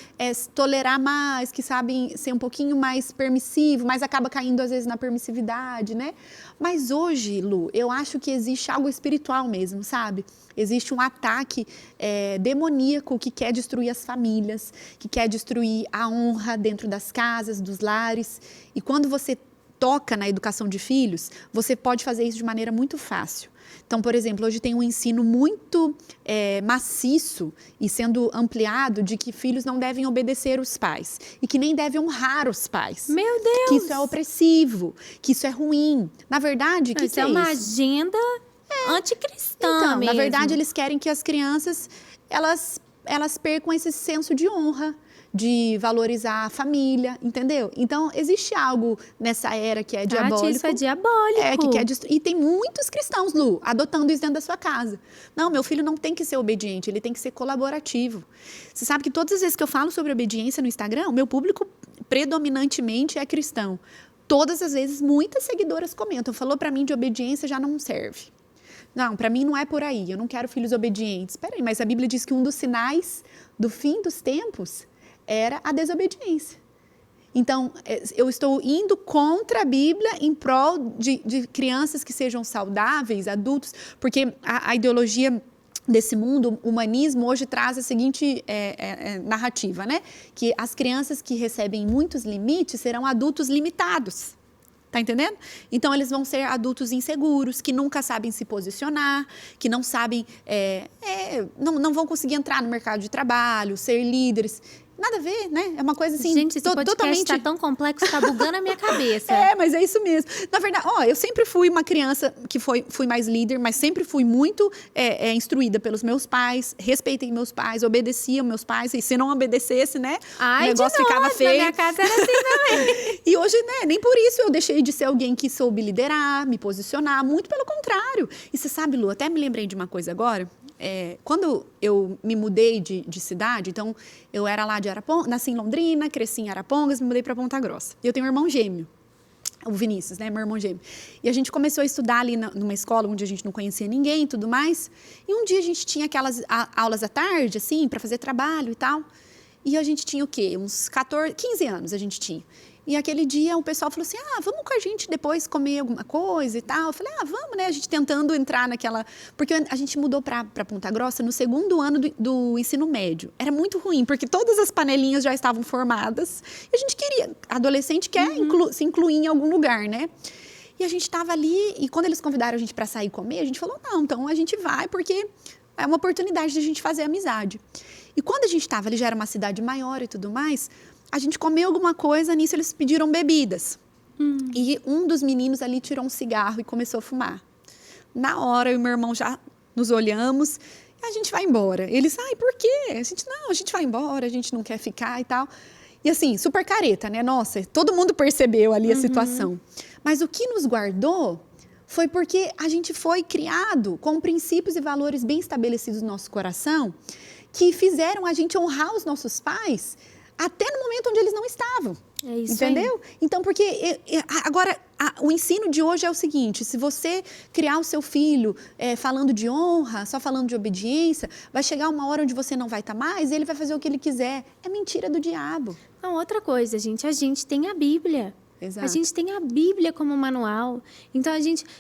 tolerar mais, que sabem ser um pouquinho mais permissivo, mas acaba caindo às vezes na permissividade, né? Mas hoje, Lu, eu acho que existe algo espiritual mesmo, sabe? Existe um ataque demoníaco que quer destruir as famílias, que quer destruir a honra dentro das casas, dos lares. E quando você toca na educação de filhos, você pode fazer isso de maneira muito fácil. Então, por exemplo, hoje tem um ensino muito maciço e sendo ampliado de que filhos não devem obedecer os pais e que nem devem honrar os pais. Meu Deus! Que isso é opressivo, que isso é ruim. Na verdade, o que Isso é uma agenda anticristã então, mesmo. na verdade, eles querem que as crianças elas percam esse senso de honra, de valorizar a família, entendeu? Então, existe algo nessa era que é diabólico. Isso é diabólico. Que quer destruir. E tem muitos cristãos, Lu, adotando isso dentro da sua casa. Não, meu filho não tem que ser obediente, ele tem que ser colaborativo. Você sabe que todas as vezes que eu falo sobre obediência no Instagram, o meu público predominantemente é cristão. Todas as vezes, muitas seguidoras comentam, falou pra mim de obediência já não serve. Não, para mim não é por aí, eu não quero filhos obedientes. Espera aí, mas a Bíblia diz que um dos sinais do fim dos tempos era a desobediência. Então, eu estou indo contra a Bíblia em prol de crianças que sejam saudáveis, adultos, porque a ideologia desse mundo, o humanismo, hoje traz a seguinte narrativa, né? Que as crianças que recebem muitos limites serão adultos limitados. Tá entendendo? Então, eles vão ser adultos inseguros, que nunca sabem se posicionar, que não sabem, não vão conseguir entrar no mercado de trabalho, ser líderes. Nada a ver, né? É uma coisa assim, gente, esse podcast totalmente... tá tão complexo, tá bugando a minha cabeça. Mas é isso mesmo. Na verdade, eu sempre fui uma criança que fui mais líder, mas sempre fui muito instruída pelos meus pais, respeitei meus pais, obedecia meus pais, e se não obedecesse, né, o negócio ficava feio. Na minha casa era assim também. E hoje, né, nem por isso eu deixei de ser alguém que soube liderar, me posicionar, muito pelo contrário. E você sabe, Lu, até me lembrei de uma coisa agora. Quando eu me mudei de cidade, então eu era lá de Arapongas, nasci em Londrina, cresci em Arapongas, me mudei para Ponta Grossa. E eu tenho um irmão gêmeo, o Vinícius, né, meu irmão gêmeo. E a gente começou a estudar ali numa escola onde a gente não conhecia ninguém e tudo mais. E um dia a gente tinha aquelas aulas à tarde, assim, para fazer trabalho e tal. E a gente tinha o quê? Uns 15 anos a gente tinha. E aquele dia o pessoal falou assim, vamos com a gente depois comer alguma coisa e tal. Eu falei, vamos, né? A gente tentando entrar naquela... Porque a gente mudou para Ponta Grossa no segundo ano do ensino médio. Era muito ruim, porque todas as panelinhas já estavam formadas. E a gente queria... Adolescente quer se incluir em algum lugar, né? E a gente estava ali, e quando eles convidaram a gente para sair comer, a gente falou, não, então a gente vai, porque é uma oportunidade de a gente fazer amizade. E quando a gente estava ali, já era uma cidade maior e tudo mais... A gente comeu alguma coisa, nisso eles pediram bebidas. E um dos meninos ali tirou um cigarro e começou a fumar. Na hora, eu e meu irmão já nos olhamos e a gente vai embora. Eles, por quê? A gente vai embora, a gente não quer ficar e tal. E assim, super careta, né? Nossa, todo mundo percebeu ali a situação. Mas o que nos guardou foi porque a gente foi criado com princípios e valores bem estabelecidos no nosso coração que fizeram a gente honrar os nossos pais até no momento onde eles não estavam. É isso. Entendeu? Aí. Então, porque agora o ensino de hoje é o seguinte: se você criar o seu filho falando de honra, só falando de obediência, vai chegar uma hora onde você não vai estar mais e ele vai fazer o que ele quiser. É mentira do diabo. Não, outra coisa, gente, a gente tem a Bíblia. Exato. A gente tem a Bíblia como manual. Então,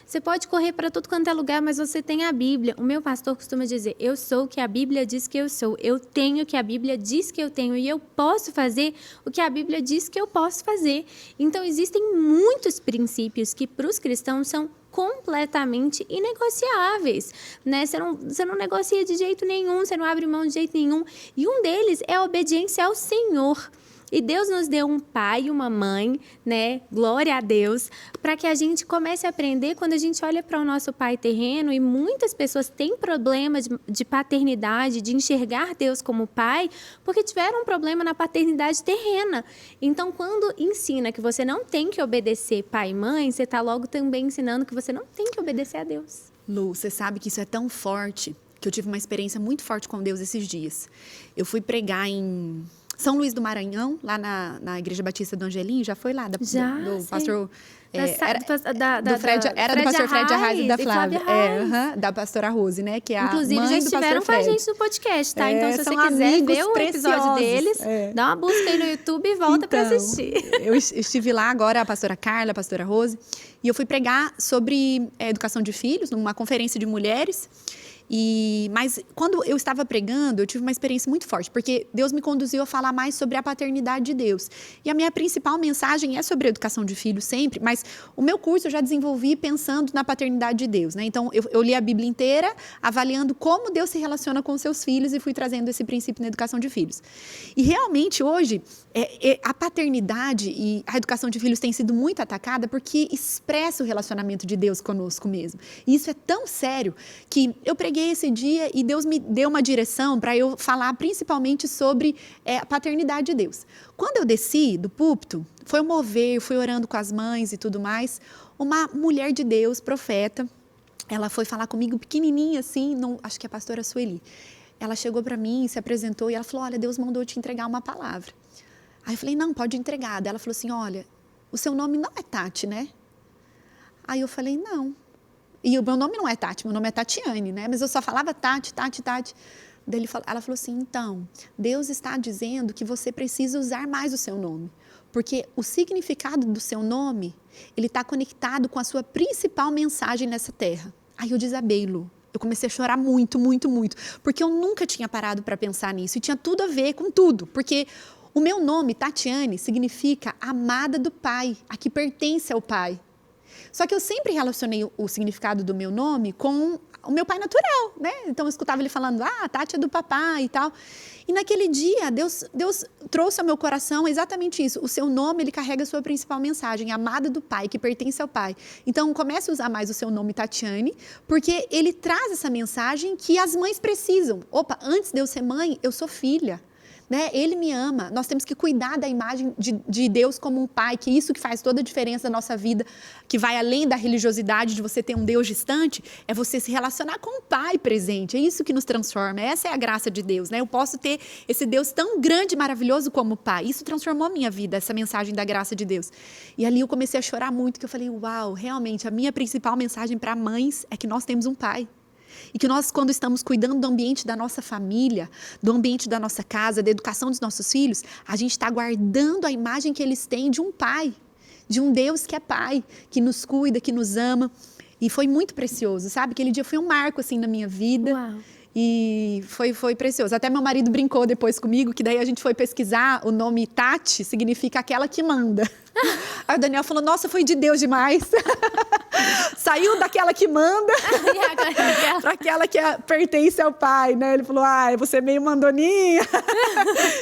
você pode correr para tudo quanto é lugar, mas você tem a Bíblia. O meu pastor costuma dizer, eu sou o que a Bíblia diz que eu sou. Eu tenho o que a Bíblia diz que eu tenho. E eu posso fazer o que a Bíblia diz que eu posso fazer. Então, existem muitos princípios que, para os cristãos, são completamente inegociáveis, né? Você não negocia de jeito nenhum, você não abre mão de jeito nenhum. E um deles é a obediência ao Senhor. E Deus nos deu um pai e uma mãe, né? Glória a Deus, para que a gente comece a aprender quando a gente olha para o nosso pai terreno, e muitas pessoas têm problemas de paternidade, de enxergar Deus como pai, porque tiveram um problema na paternidade terrena. Então, quando ensina que você não tem que obedecer pai e mãe, você está logo também ensinando que você não tem que obedecer a Deus. Lu, você sabe que isso é tão forte, que eu tive uma experiência muito forte com Deus esses dias. Eu fui pregar em São Luís do Maranhão, lá na Igreja Batista do Angelim, já foi lá, do pastor... do pastor Fred Arraes e da Flávia. Da pastora Rose, né? Que é a inclusive, mãe já do estiveram pastor com a Fred. gente no podcast, tá? Então, se você são quiser ver um preciosos. episódio deles, dá uma busca aí no YouTube e volta pra assistir. Eu estive lá agora, a pastora Carla, a pastora Rose, e eu fui pregar sobre educação de filhos, numa conferência de mulheres. Mas quando eu estava pregando, eu tive uma experiência muito forte, porque Deus me conduziu a falar mais sobre a paternidade de Deus. E a minha principal mensagem é sobre a educação de filhos sempre, mas o meu curso eu já desenvolvi pensando na paternidade de Deus, né? Então, eu li a Bíblia inteira, avaliando como Deus se relaciona com os seus filhos e fui trazendo esse princípio na educação de filhos. E realmente, hoje, a paternidade e a educação de filhos tem sido muito atacada porque expressa o relacionamento de Deus conosco mesmo. E isso é tão sério que eu preguei esse dia e Deus me deu uma direção para eu falar principalmente sobre a paternidade de Deus. Quando eu desci do púlpito, foi um mover, fui orando com as mães e tudo mais, uma mulher de Deus, profeta, ela foi falar comigo pequenininha assim, acho que é a pastora Sueli. Ela chegou para mim, se apresentou e ela falou, olha, Deus mandou eu te entregar uma palavra. Aí eu falei, não, pode entregar. Daí ela falou assim, olha, o seu nome não é Tati, né? Aí eu falei, não. E o meu nome não é Tati, meu nome é Tatiane, né? Mas eu só falava Tati, Tati, Tati. Daí ela falou assim, então, Deus está dizendo que você precisa usar mais o seu nome. Porque o significado do seu nome, ele está conectado com a sua principal mensagem nessa terra. Aí eu desabei, Lu. Eu comecei a chorar muito, muito, muito. Porque eu nunca tinha parado para pensar nisso. E tinha tudo a ver com tudo. Porque o meu nome, Tatiane, significa amada do Pai, a que pertence ao Pai. Só que eu sempre relacionei o significado do meu nome com o meu pai natural, né? Então eu escutava ele falando, Tati é do papai e tal. E naquele dia, Deus trouxe ao meu coração exatamente isso. O seu nome, ele carrega a sua principal mensagem, amada do Pai, que pertence ao Pai. Então comece a usar mais o seu nome, Tatiane, porque ele traz essa mensagem que as mães precisam. Opa, antes de eu ser mãe, eu sou filha. Né? Ele me ama, nós temos que cuidar da imagem de Deus como um pai, que isso que faz toda a diferença na nossa vida, que vai além da religiosidade de você ter um Deus distante, é você se relacionar com o Pai presente, é isso que nos transforma, essa é a graça de Deus, né? Eu posso ter esse Deus tão grande e maravilhoso como o Pai, isso transformou a minha vida, essa mensagem da graça de Deus. E ali eu comecei a chorar muito, que eu falei, uau, realmente, a minha principal mensagem para mães é que nós temos um Pai. E que nós, quando estamos cuidando do ambiente da nossa família, do ambiente da nossa casa, da educação dos nossos filhos, a gente está guardando a imagem que eles têm de um pai, de um Deus que é pai, que nos cuida, que nos ama. E foi muito precioso, sabe? Aquele dia foi um marco, assim, na minha vida. Uau. E foi precioso. Até meu marido brincou depois comigo, que daí a gente foi pesquisar, o nome Tati significa aquela que manda. Aí o Daniel falou, nossa, foi de Deus demais. Saiu daquela que manda para aquela que pertence ao Pai, né? Ele falou, você é meio mandoninha.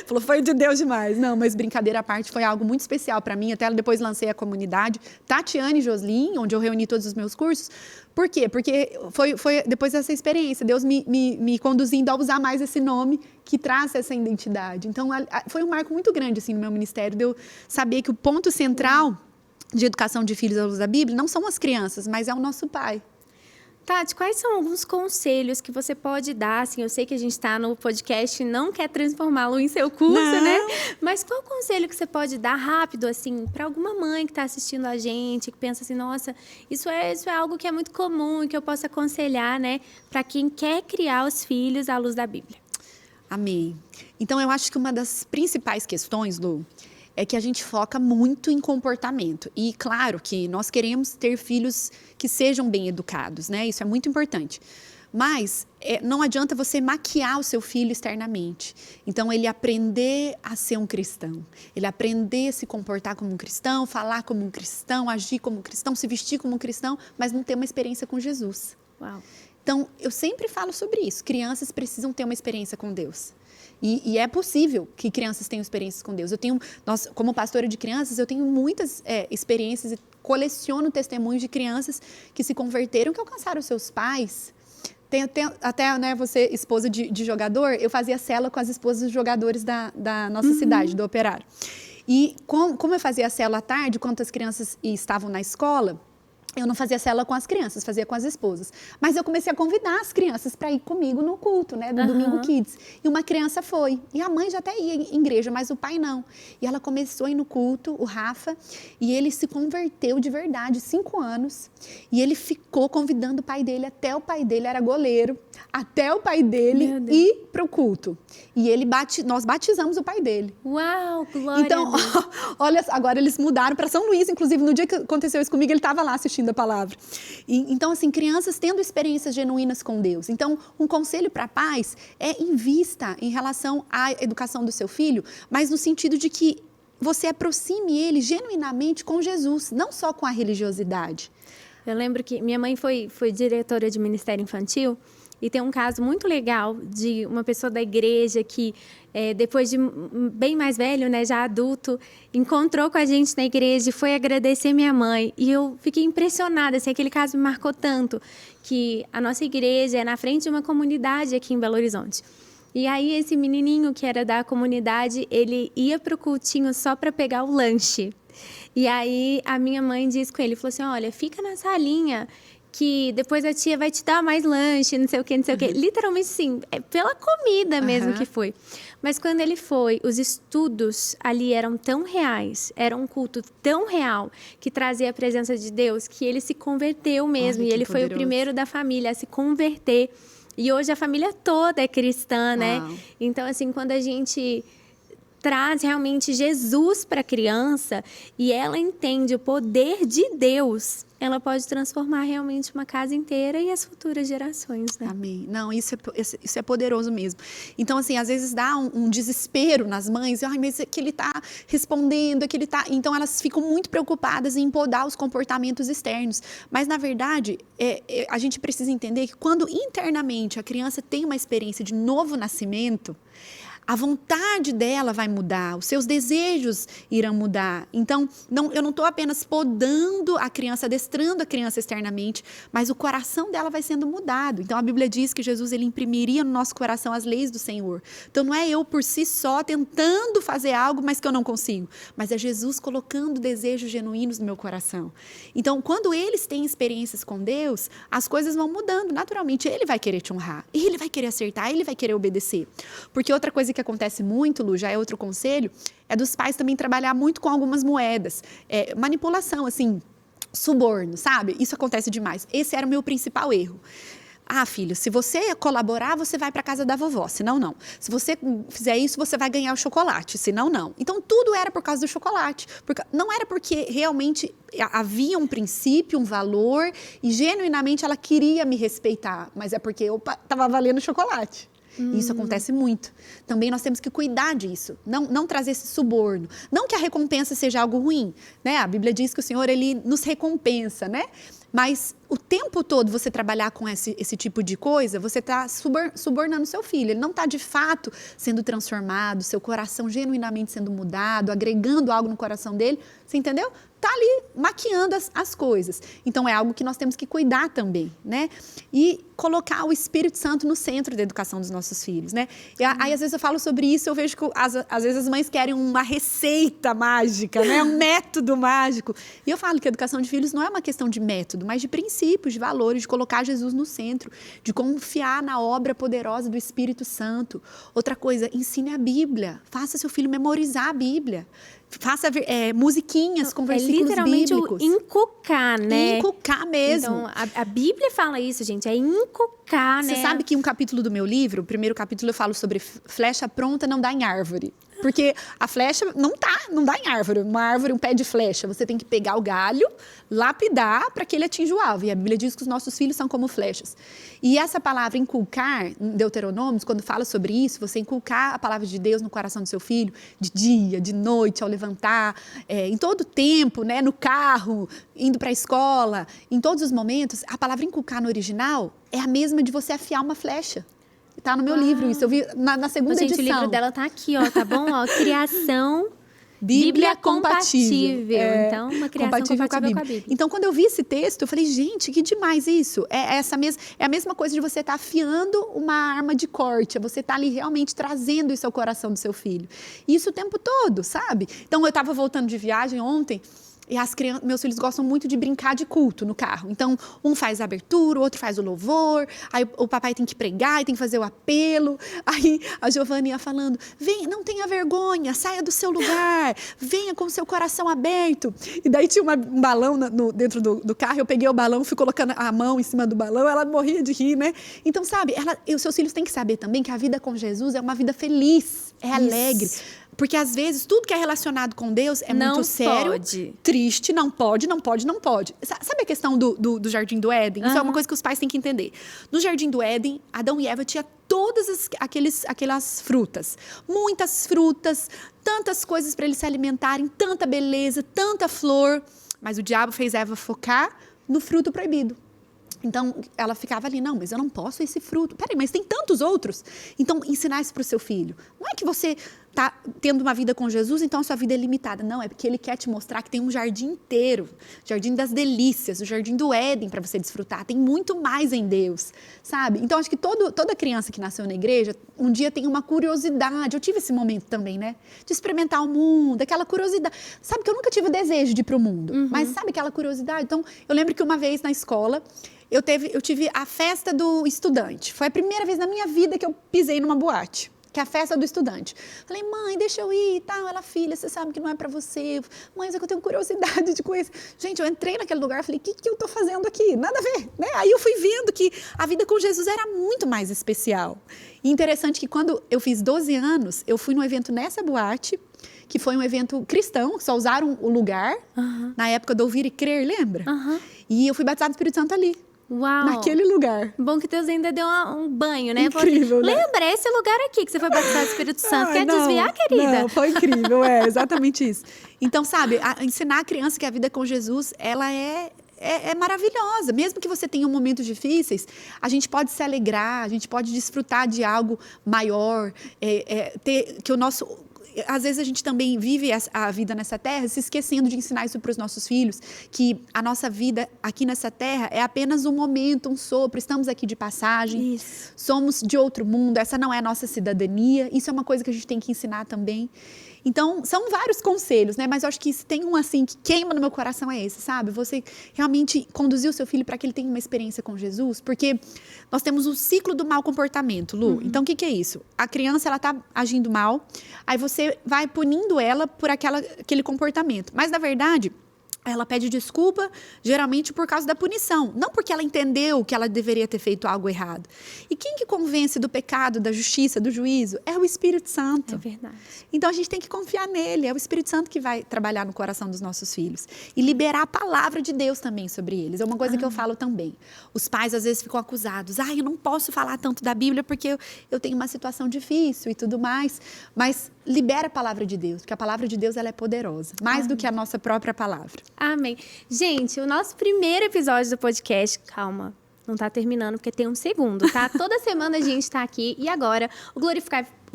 Falou, foi de Deus demais. Não, mas brincadeira à parte, foi algo muito especial para mim. Até depois lancei a comunidade Tatiane Joslin, onde eu reuni todos os meus cursos. Por quê? Porque foi depois dessa experiência, Deus me conduzindo a usar mais esse nome que traz essa identidade. Então, foi um marco muito grande assim, no meu ministério, de eu saber que o ponto central de educação de filhos à luz da Bíblia não são as crianças, mas é o nosso Pai. Tati, quais são alguns conselhos que você pode dar? Assim, eu sei que a gente está no podcast e não quer transformá-lo em seu curso, né? Mas qual conselho que você pode dar rápido, assim, para alguma mãe que está assistindo a gente, que pensa assim, nossa, isso é algo que é muito comum e que eu posso aconselhar, né? Para quem quer criar os filhos à luz da Bíblia. Amém. Então, eu acho que uma das principais questões, Lu, é que a gente foca muito em comportamento. E claro que nós queremos ter filhos que sejam bem educados, né? Isso é muito importante. Mas não adianta você maquiar o seu filho externamente. Então, ele aprender a ser um cristão. Ele aprender a se comportar como um cristão, falar como um cristão, agir como um cristão, se vestir como um cristão, mas não ter uma experiência com Jesus. Uau. Então, eu sempre falo sobre isso. Crianças precisam ter uma experiência com Deus. E é possível que crianças tenham experiências com Deus. Como pastora de crianças, eu tenho muitas experiências e coleciono testemunhos de crianças que se converteram, que alcançaram seus pais. Até, né, você, esposa de jogador, eu fazia célula com as esposas dos jogadores da nossa cidade, do Operário. E como eu fazia a célula à tarde, quando as crianças estavam na escola, Eu não fazia célula com as crianças, fazia com as esposas. Mas eu comecei a convidar as crianças para ir comigo no culto, né? Do Domingo Kids. E uma criança foi. E a mãe já até ia em igreja, mas o pai não. E ela começou a ir no culto, o Rafa, e ele se converteu de verdade, 5 anos. E ele ficou convidando o pai dele, até o pai dele era goleiro, até o pai dele ir para o culto. E nós batizamos o pai dele. Uau, glória então, a Deus. Olha, agora eles mudaram para São Luís, inclusive no dia que aconteceu isso comigo, ele estava lá assistindo a palavra. Então, assim, crianças tendo experiências genuínas com Deus. Então, um conselho para pais é invista em relação à educação do seu filho, mas no sentido de que você aproxime ele genuinamente com Jesus, não só com a religiosidade. Eu lembro que minha mãe foi diretora de Ministério Infantil. E tem um caso muito legal de uma pessoa da igreja que, depois de bem mais velho, né, já adulto, encontrou com a gente na igreja e foi agradecer minha mãe. E eu fiquei impressionada, assim, aquele caso me marcou tanto, que a nossa igreja é na frente de uma comunidade aqui em Belo Horizonte. E aí esse menininho que era da comunidade, ele ia para o cultinho só para pegar o lanche. E aí a minha mãe disse com ele, falou assim, olha, fica na salinha, que depois a tia vai te dar mais lanche, não sei o quê, não sei o quê. Literalmente, sim, pela comida mesmo que foi. Mas quando ele foi, os estudos ali eram tão reais, era um culto tão real, que trazia a presença de Deus, que ele se converteu mesmo. E ele foi o primeiro da família a se converter. E hoje a família toda é cristã, né? Então, assim, quando a gente traz realmente Jesus para a criança e ela entende o poder de Deus, ela pode transformar realmente uma casa inteira e as futuras gerações, né? Amém. Não, isso é poderoso mesmo. Então, assim, às vezes dá um desespero nas mães. Ai, mas é que ele está respondendo, é que ele está... Então, elas ficam muito preocupadas em podar os comportamentos externos. Mas, na verdade, a gente precisa entender que quando internamente a criança tem uma experiência de novo nascimento, a vontade dela vai mudar, os seus desejos irão mudar. Então, eu não estou apenas podando a criança, adestrando a criança externamente, mas o coração dela vai sendo mudado. Então, a Bíblia diz que Jesus ele imprimiria no nosso coração as leis do Senhor. Então, não é eu por si só tentando fazer algo, mas que eu não consigo. Mas é Jesus colocando desejos genuínos no meu coração. Então, quando eles têm experiências com Deus, as coisas vão mudando naturalmente. Ele vai querer te honrar, ele vai querer acertar, ele vai querer obedecer. Porque outra coisa que acontece muito, Lu, já é outro conselho, é dos pais também trabalhar muito com algumas moedas. Manipulação, assim, suborno, sabe? Isso acontece demais. Esse era o meu principal erro. Ah, filho, se você colaborar, você vai para casa da vovó, senão não. Se você fizer isso, você vai ganhar o chocolate, senão não. Então, tudo era por causa do chocolate. Não era porque realmente havia um princípio, um valor, e genuinamente ela queria me respeitar, mas é porque eu estava valendo chocolate. Isso acontece muito. Também nós temos que cuidar disso, não trazer esse suborno. Não que a recompensa seja algo ruim, né? A Bíblia diz que o Senhor ele nos recompensa, né? Mas o tempo todo você trabalhar com esse tipo de coisa, você está subornando seu filho. Ele não está, de fato, sendo transformado, seu coração genuinamente sendo mudado, agregando algo no coração dele. Você entendeu? Está ali maquiando as coisas. Então, é algo que nós temos que cuidar também, né? E colocar o Espírito Santo no centro da educação dos nossos filhos, né? E aí, às vezes, eu falo sobre isso, eu vejo que, às vezes, as mães querem uma receita mágica, né? Um método mágico. E eu falo que a educação de filhos não é uma questão de método, mas de princípios, de valores, de colocar Jesus no centro, de confiar na obra poderosa do Espírito Santo. Outra coisa, ensine a Bíblia. Faça seu filho memorizar a Bíblia. Faça musiquinhas com versículos literalmente bíblicos. Inculcar, né? Inculcar mesmo. Então, a Bíblia fala isso, gente. É inculcar, né? Você sabe que um capítulo do meu livro, o primeiro capítulo, eu falo sobre flecha pronta não dá em árvore. Porque a flecha não dá em árvore. Uma árvore, um pé de flecha. Você tem que pegar o galho, lapidar para que ele atinja o alvo. E a Bíblia diz que os nossos filhos são como flechas. E essa palavra inculcar, em Deuteronômios, quando fala sobre isso, você inculcar a palavra de Deus no coração do seu filho, de dia, de noite, ao levantar, em todo tempo, né, no carro, indo para a escola, em todos os momentos, a palavra inculcar no original é a mesma de você afiar uma flecha. Tá no meu livro isso, eu vi na segunda edição. Gente, o livro dela tá aqui, ó, tá bom? Ó, criação Bíblia compatível. Então, uma criação compatível com a Bíblia. Então, quando eu vi esse texto, eu falei, gente, que demais isso. É a mesma coisa de você estar afiando uma arma de corte. É você estar ali realmente trazendo isso ao coração do seu filho. E isso o tempo todo, sabe? Então, eu estava voltando de viagem ontem. E meus filhos gostam muito de brincar de culto no carro. Então, um faz a abertura, o outro faz o louvor. Aí o papai tem que pregar e tem que fazer o apelo. Aí a Giovana ia falando, venha, não tenha vergonha, saia do seu lugar. Venha com o seu coração aberto. E daí tinha um balão dentro do carro. Eu peguei o balão, fui colocando a mão em cima do balão. Ela morria de rir, né? Então, sabe, os seus filhos têm que saber também que a vida com Jesus é uma vida feliz, é alegre. Porque, às vezes, tudo que é relacionado com Deus é muito sério, triste, não pode. Sabe a questão do Jardim do Éden? Isso é uma coisa que os pais têm que entender. No Jardim do Éden, Adão e Eva tinham todas aquelas frutas. Muitas frutas, tantas coisas para eles se alimentarem, tanta beleza, tanta flor. Mas o diabo fez Eva focar no fruto proibido. Então, ela ficava ali, não, mas eu não posso esse fruto. Peraí, mas tem tantos outros. Então, ensinar isso para o seu filho. Não é que você está tendo uma vida com Jesus, então a sua vida é limitada. Não, é porque ele quer te mostrar que tem um jardim inteiro. Jardim das delícias, o jardim do Éden para você desfrutar. Tem muito mais em Deus, sabe? Então, acho que toda criança que nasceu na igreja, um dia tem uma curiosidade. Eu tive esse momento também, né? De experimentar o mundo, aquela curiosidade. Sabe que eu nunca tive o desejo de ir para o mundo, mas sabe aquela curiosidade? Então, eu lembro que uma vez na escola, eu tive a festa do estudante. Foi a primeira vez na minha vida que eu pisei numa boate, que é a festa do estudante. Falei, mãe, deixa eu ir e tal. Ela, filha, você sabe que não é pra você. Mãe, é que eu tenho curiosidade de conhecer. Gente, eu entrei naquele lugar e falei, o que eu tô fazendo aqui? Nada a ver, né? Aí eu fui vendo que a vida com Jesus era muito mais especial. E interessante que quando eu fiz 12 anos, eu fui num evento nessa boate, que foi um evento cristão, só usaram o lugar, na época do Ouvir e Crer, lembra? E eu fui batizada do Espírito Santo ali. Uau. Naquele lugar. Bom que Deus ainda deu um banho, né? Incrível, assim, né? Lembra, esse lugar aqui que você foi batizado do Espírito Santo. Quer desviar, querida? Não, foi incrível, exatamente isso. Então, sabe, ensinar a criança que a vida com Jesus, ela é maravilhosa. Mesmo que você tenha momentos difíceis, a gente pode se alegrar, a gente pode desfrutar de algo maior, que o nosso... Às vezes a gente também vive a vida nessa terra se esquecendo de ensinar isso para os nossos filhos, que a nossa vida aqui nessa terra é apenas um momento, um sopro, estamos aqui de passagem, somos de outro mundo, essa não é a nossa cidadania, isso é uma coisa que a gente tem que ensinar também. Então, são vários conselhos, né? Mas eu acho que se tem um, assim, que queima no meu coração é esse, sabe? Você realmente conduzir o seu filho para que ele tenha uma experiência com Jesus, porque nós temos o ciclo do mau comportamento, Lu. Então, o que é isso? A criança, ela tá agindo mal, aí você vai punindo ela por aquele comportamento. Mas, na verdade, ela pede desculpa, geralmente por causa da punição. Não porque ela entendeu que ela deveria ter feito algo errado. E quem que convence do pecado, da justiça, do juízo? É o Espírito Santo. É verdade. Então, a gente tem que confiar nele. É o Espírito Santo que vai trabalhar no coração dos nossos filhos. E liberar a palavra de Deus também sobre eles. É uma coisa que eu falo também. Os pais, às vezes, ficam acusados. Eu não posso falar tanto da Bíblia porque eu tenho uma situação difícil e tudo mais. Mas libera a palavra de Deus, porque a palavra de Deus ela é poderosa. Mais do que a nossa própria palavra. Amém. Gente, o nosso primeiro episódio do podcast, calma, não tá terminando porque tem um segundo, tá? Toda semana a gente tá aqui e agora o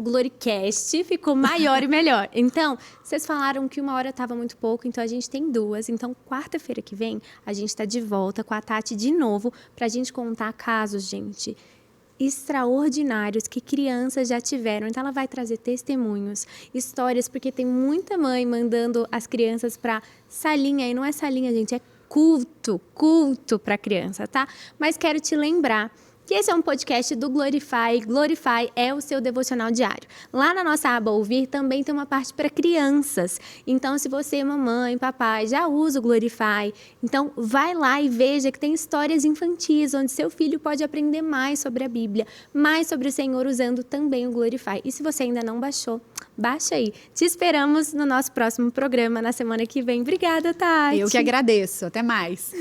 Gloricast ficou maior e melhor. Então, vocês falaram que 1 hora tava muito pouco, então a gente tem 2. Então, quarta-feira que vem, a gente tá de volta com a Tati de novo pra gente contar casos, gente, extraordinários que crianças já tiveram. Então, ela vai trazer testemunhos, histórias, porque tem muita mãe mandando as crianças para salinha. E não é salinha, gente, é culto para criança, tá? Mas quero te lembrar que esse é um podcast do Glorify. Glorify é o seu devocional diário. Lá na nossa aba Ouvir também tem uma parte para crianças. Então, se você, mamãe, papai, já usa o Glorify, então vai lá e veja que tem histórias infantis, onde seu filho pode aprender mais sobre a Bíblia, mais sobre o Senhor, usando também o Glorify. E se você ainda não baixou, baixa aí. Te esperamos no nosso próximo programa, na semana que vem. Obrigada, Tati. Eu que agradeço. Até mais.